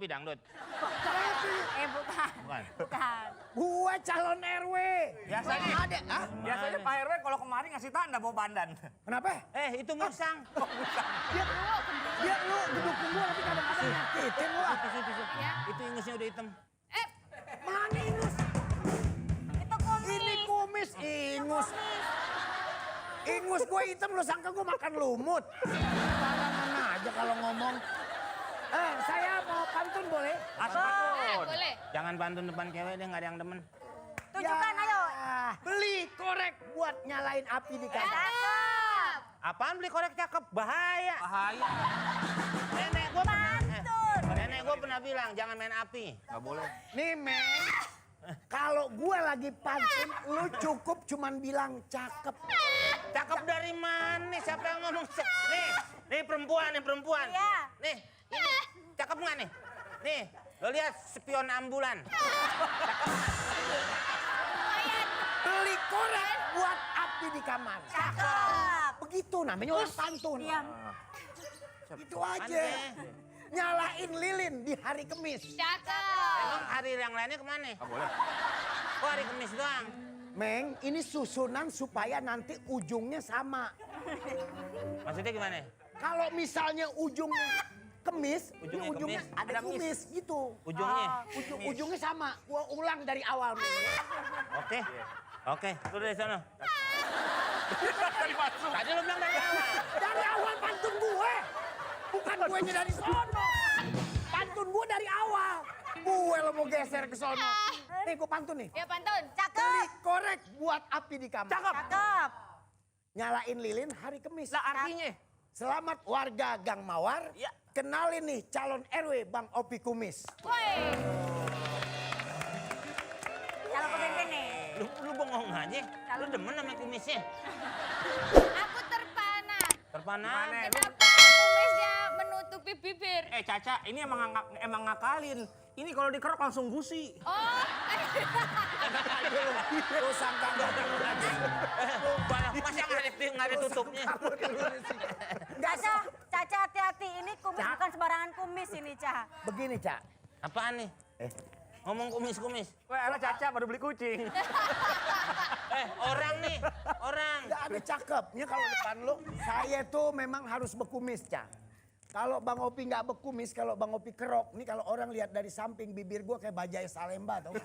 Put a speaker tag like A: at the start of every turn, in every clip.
A: Opi dangdut.
B: Bukan.
A: Bukan.
B: Bukan.
C: Gua calon RW.
A: Biasanya
C: Ada, ah?
A: Biasanya Pak RW kalau kemarin ngasih tanda bawa pandan.
C: Kenapa?
A: Itu musang.
C: Dia lu gedukung gua tapi kadang-kadang nyakitin gua.
B: Ya.
A: Itu ingusnya udah hitam.
C: Mana ingus?
B: Itu kumis.
C: Ini kumis, ingus. Ingus gua hitam, lu sangka gua makan lumut. Mana aja kalau ngomong. Saya mau pantun boleh?
A: Asal pantun.
B: Boleh.
A: Jangan pantun depan cewek deh, nggak ada yang demen.
B: Tunjukkan, ayo.
C: Beli korek buat nyalain api di kamar.
B: Cakep.
A: Apaan beli korek cakep? Bahaya.
D: Bahaya.
A: Nenek gua pernah bilang jangan main api.
D: Nggak boleh.
C: Nih, men. Kalau gua lagi pantun, lu cukup cuman bilang cakep.
A: Cakep dari mana? Siapa yang ngomong? Nih perempuan,
B: Iya.
A: Nih, ini cakep nggak nih? Nih, lo lihat spion ambulan.
C: Beli korek buat api di kamar.
B: Cakep.
C: Begitu namanya orang pantun.
B: Iya.
C: Itu aja. Nyalain lilin di hari Kemis.
B: Cakep.
A: Emang hari yang lainnya kemana?
D: Nggak boleh.
A: Kok hari Kamis doang?
C: Meng, ini susunan supaya nanti ujungnya sama.
A: Maksudnya gimana?
C: Kalau misalnya ujungnya Kemis, ini
A: Ujungnya
C: ujungnya
A: Kemis,
C: ada kumis gitu.
A: Ujungnya?
C: Ujungnya sama. Gua ulang dari awal.
A: Oke. Lu dari sana. Tadi lu bilang dari awal.
C: Dari awal pantun gue. Bukan gue dari sono. Pantun gue dari awal. Gue lo mau geser ke sono. Nih gue pantun nih.
B: Ya pantun.
C: Beli
B: Cakep.
C: korek buat api di kamar.
B: Cakep.
C: Nyalain lilin hari Kemis.
A: Lah artinya?
C: Selamat warga Gang Mawar.
A: Ya.
C: Kenalin nih calon RW Bang Opi Kumis.
B: Woi. Kalau pemimpin nih.
A: Lu bengong aja. Lu demen sama kumisnya.
B: Aku terpana.
A: Terpana.
B: Kenapa kumisnya menutupi bibir?
D: Caca, ini emang ngakalin. Ini kalau dikerok langsung gusi.
B: Oh.
C: Lu sangka gak
A: Masa nggak ada tutupnya?
B: Caca hati-hati. Ini kumis bukan sembarangan kumis ini, Ca.
C: Begini, Cak.
A: Apaan nih? Ngomong kumis.
D: Wah, elah Caca baru beli kucing.
A: Orang nih. Orang.
C: Gak ada cakepnya kalau depan lu. Saya tuh memang harus bekumis, Cak. Kalau Bang Opi nggak bekumis, kalau Bang Opi kerok, nih kalau orang lihat dari samping bibir gua kayak bajai Salemba, tau?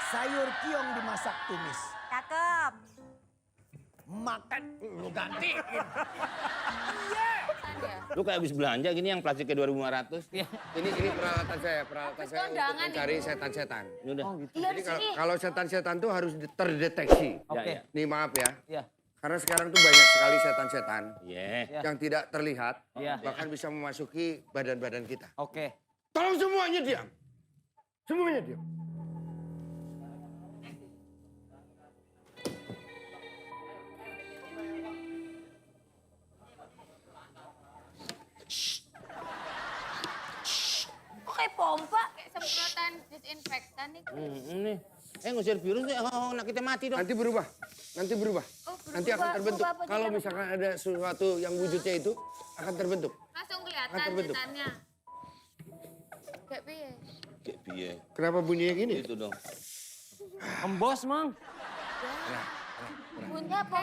C: Sayur kiong dimasak tumis.
B: Cakep.
C: Makan, lu gantiin.
A: Lu kayak habis belanja gini yang plastiknya 2.500.
E: Ini peralatan saya untuk
B: kondangan
E: mencari setan-setan.
A: Ini udah.
E: Jadi kalau setan-setan tuh harus terdeteksi.
A: Oke.
E: Nih maaf ya.
F: Iya.
E: Karena sekarang tuh banyak sekali setan-setan
A: Iya.
E: yang tidak terlihat,
F: Iya.
E: bahkan bisa memasuki badan-badan kita.
F: Oke.
E: Tolong semuanya diam. Semuanya diam.
B: Kok kayak pompa? Kayak semprotan disinfektan nih.
A: Ini. Ngusir virus nih, anak kita mati dong.
E: Nanti berubah.
B: Oh,
E: Nanti akan terbentuk.
B: berubah apa
E: Kalau
B: jadi apa?
E: misalkan ada sesuatu yang wujudnya itu akan terbentuk.
B: Langsung kelihatan
E: Akan terbentuk.
B: setannya. Kayak piye?
A: Kayak piye?
E: Kenapa bunyinya gini?
A: Itu dong.
F: Embos, Mang.
B: Bunyinya apa?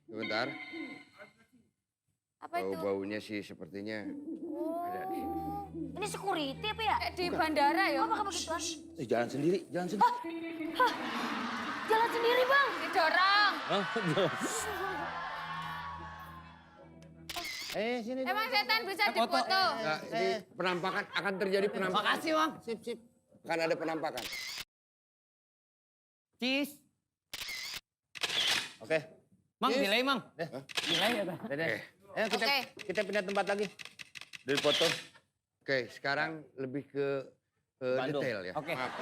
E: Sebentar.
B: Apa itu?
E: Bau-baunya sih sepertinya ada di sini.
B: Ini security apa ya? Di bandara ya? Kok pakai begituan?
A: Jalan sendiri.
B: Hah? Jalan sendiri, Bang. Didorong.
A: Sini.
B: Emang setan bisa difoto?
E: Nah, ini penampakan akan terjadi penampakan.
F: Makasih, Mang.
A: Sip.
E: Akan ada penampakan.
F: Cheese.
A: Oke.
F: Mang,
A: Cheese.
F: delay, Mang.
A: Dah.
F: Delay ya, Bang.
A: Dadah. Ayo
B: Oke.
A: kita pindah tempat lagi. Dari foto.
E: Oke, sekarang lebih ke
A: Bandung.
E: detail ya.
F: Oke.
E: Maaf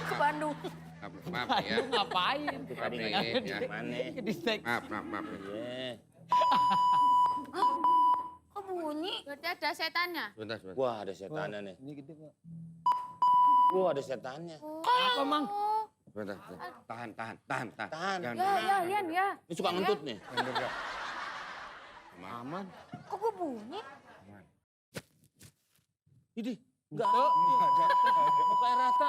B: Ke Bandung.
E: ya.
F: Lu ngapain?
E: Maaf nih, ya.
A: Mana?
F: Distek.
E: Maaf.
A: Iya.
B: Kok bunyi? Berarti ada setannya?
E: Sebentar.
A: Wah, ada setannya nih.
F: Ini gede, Pak.
A: Wah, ada setannya.
F: Apa, Mang?
E: Sebentar. Tahan.
A: Tahan.
E: Jangan.
B: Ya.
A: Ini suka ngentut nih.
E: Jangan bergerak.
F: Aman.
B: Kok gue bunyi?
A: Ini enggak.
F: Mukanya rata.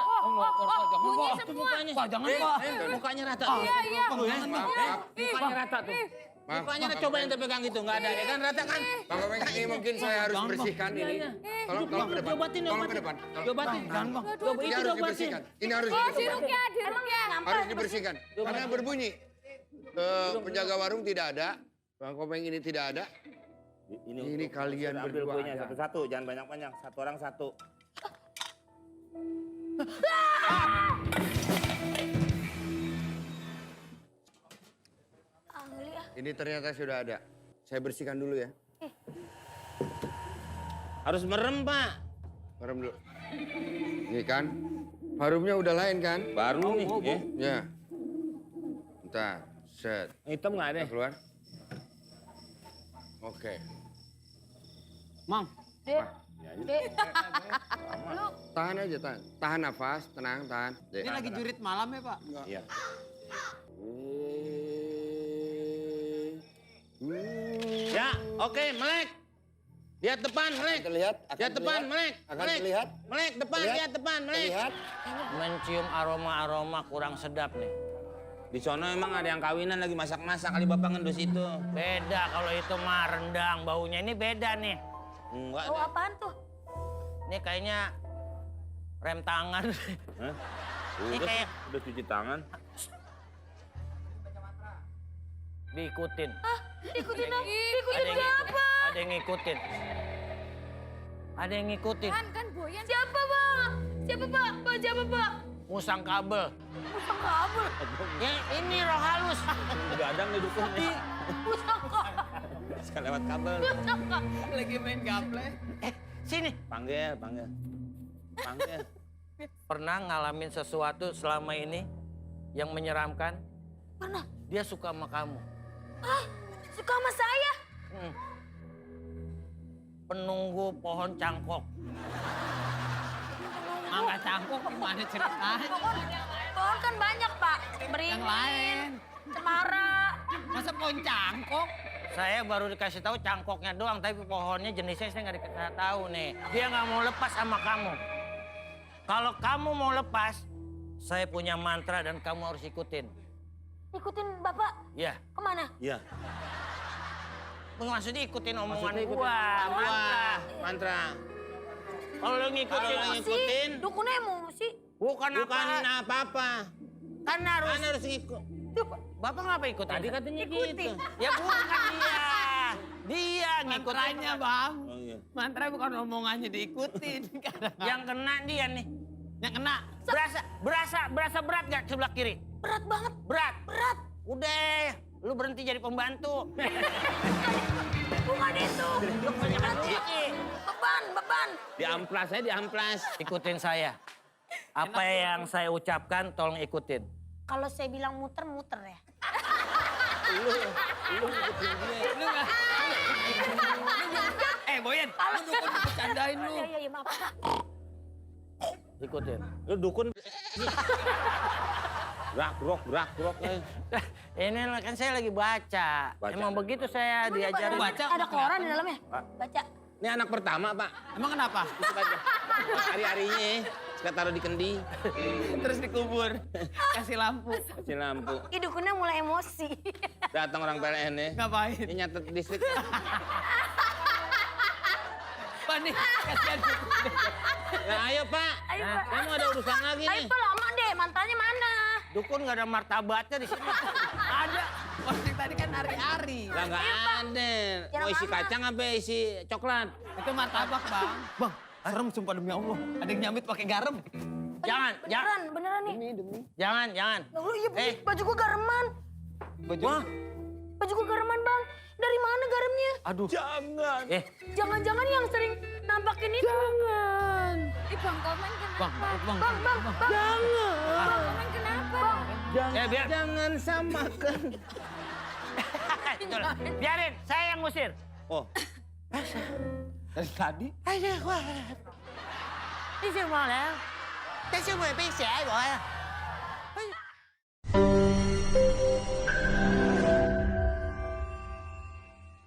B: Bunyi semua.
F: Pak, jangan Pak.
A: Mukanya rata.
B: Iya, iya.
A: Mukanya rata tuh. Mukanya coba yang terpegang gitu, enggak ada ya kan rata kan?
E: Pak Komeng, ini mungkin saya harus bersihkan ini. Tolong ke depan.
A: Obatin,
E: Tolong ke depan.
A: Obatin.
F: Jangan Bang.
A: Coba
E: Ini
A: itu
E: harus
A: obatin.
E: dibersihkan. Ini harus
B: Oh, si
E: dibersihkan.
B: Rukia, di Rukia.
E: Harus dibersihkan. Karena berbunyi. Penjaga warung tidak ada. Bang Komeng ini tidak ada. Ini kalian
A: ambil
E: berdua
A: kuenya
E: ada.
A: satu-satu, jangan banyak-banyak. Satu orang satu.
B: Angli ah.
E: Ini ternyata sudah ada. Saya bersihkan dulu ya.
A: Harus merem, Pak.
E: Merem dulu. Ini kan. Harumnya udah lain kan?
A: Baru nih, ya.
E: Ya. Bentar. Set.
A: Hitam nggak ada?
E: Kita keluar. Oke.
F: Mang.
B: Dek. Dek. Lu
E: Tahan aja, tahan. Tahan nafas, tenang, tahan. Dek.
F: Ini lagi jurit malam ya Pak?
A: Iya. Ya, oke, melek. Lihat depan, melek.
E: Terlihat?
A: Lihat depan, melek.
E: Akan
A: Melek.
E: terlihat?
A: Melek, depan,
E: Terlihat?
A: lihat depan, melek.
E: Terlihat?
F: Mencium aroma-aroma kurang sedap nih.
A: Di sono emang ada yang kawinan lagi masak-masak kali bapak ngendus itu.
F: Beda kalau itu mah rendang. Baunya ini beda nih.
A: Enggak
B: tahu
A: deh.
B: apaan tuh?
F: Ini kayaknya rem tangan.
A: Hah?
F: Ini kayak
A: udah cuci tangan.
F: diikutin.
B: Ikutin
F: Ada
B: lagi.
F: yang
B: Ikutin
F: ngikutin.
B: siapa?
F: Ada yang ngikutin. Ada yang ngikutin.
B: Kan Boyan. Siapa, Pak? Siapa, Pak? Pak, siapa, Pak?
F: Musang kabel.
B: Musang kabel.
F: Ya ini roh halus.
A: Begadang nih dukun nih.
B: Musang kabel.
A: Sekali lewat kabel.
B: Musang kabel.
F: Lagi main gaple. Sini.
A: Panggil, panggil. Panggil.
F: Pernah ngalamin sesuatu selama ini yang menyeramkan?
B: Pernah?
F: Dia suka sama kamu.
B: Ah, suka sama saya?
F: Penunggu pohon cangkok. Mangga cangkok gimana ceritanya?
B: Pohon kan banyak, Pak. Beringin.
F: Yang lain.
B: Cemara.
F: Masa pohon cangkok? Saya baru dikasih tahu cangkoknya doang, tapi pohonnya jenisnya saya nggak dikasih tahu nih. Dia nggak mau lepas sama kamu. Kalau kamu mau lepas, saya punya mantra dan kamu harus ikutin.
B: Ikutin Bapak
F: Ya,
B: kemana?
A: Iya.
F: maksudnya ikutin omongan
A: Maksudnya ikutin
F: gua.
A: Wah, mantra.
F: Kalau lo ngikutin,
A: Kalau lo ngikutin,
B: Dukunnya emosi.
F: bukan
A: bukan
F: apa.
A: apa-apa.
F: Kan harus.
A: Kan harus ngikut.
F: Bapak ngapa ikutin?
A: Tadi katanya
B: Ikutin.
A: gitu.
F: Ya bukan dia. Dia ngikutin.
G: Bang.
A: Oh iya.
G: Mantra bukan omongannya diikutin.
F: Yang kena dia nih.
G: Yang kena.
F: Berasa berat gak sebelah kiri?
B: Berat banget.
F: Berat. Udah, lu berhenti jadi pembantu.
B: Bukan itu.
F: Kebanyakan cuci.
B: Beban.
A: Diamplas aja, diamplas.
F: Ikutin saya. Apa yang saya ucapkan tolong ikutin.
B: Kalau saya bilang muter-muter ya.
G: Boyan, lu dukun bercandain lu.
B: Iya, maaf.
F: Ikutin.
A: Lu dukun. Gerak, grok.
F: Ini kan saya lagi baca. Emang begitu saya diajarin.
G: Baca?
B: Ada koran di dalamnya. Baca.
A: Ini anak pertama, Pak.
G: Emang kenapa?
A: Hari-harinya suka taruh di kendi.
G: Terus dikubur. Kasih lampu.
A: Kasih lampu.
B: Ih, dukunnya mulai emosi.
A: Datang orang PLN nih.
G: Ngapain?
A: Ini nyatet distrik.
G: Pak nih, kasihan dukun.
A: Nah, ayo, Pak.
B: Ayo,
A: Nah,
B: Pak.
A: kamu ada urusan lagi
B: Ayo,
A: nih.
B: Pak, lama deh. Mantannya mana?
F: Dukun gak ada martabatnya di sini.
G: Ada. Posting tadi kan hari-hari.
A: Lah nggak ada.
B: Jangan
A: Mau isi
B: lama.
A: kacang apa isi coklat?
G: Itu martabak, Bang. Bang, serem sumpah demi Allah. Ada yang nyambit pakai garam.
F: Jangan.
B: Beneran nih.
F: Jangan.
B: Ya Allah, iya, baju gua gareman.
F: Wah,
B: Baju gua gareman, Bang. Dari mana garamnya?
F: aduh.
A: Jangan.
B: Jangan-jangan yang sering nampakin itu. Jangan.
H: Bang Komeng kenapa?
G: Bang.
B: Bang.
H: Bang Komeng kenapa?
A: Jangan,
F: biar.
A: jangan samakan.
F: Biarin, saya yang ngusir.
A: Oh,
G: Dari tadi.
F: Đi sư mò nào. Cái sư mời bị xẻ rồi.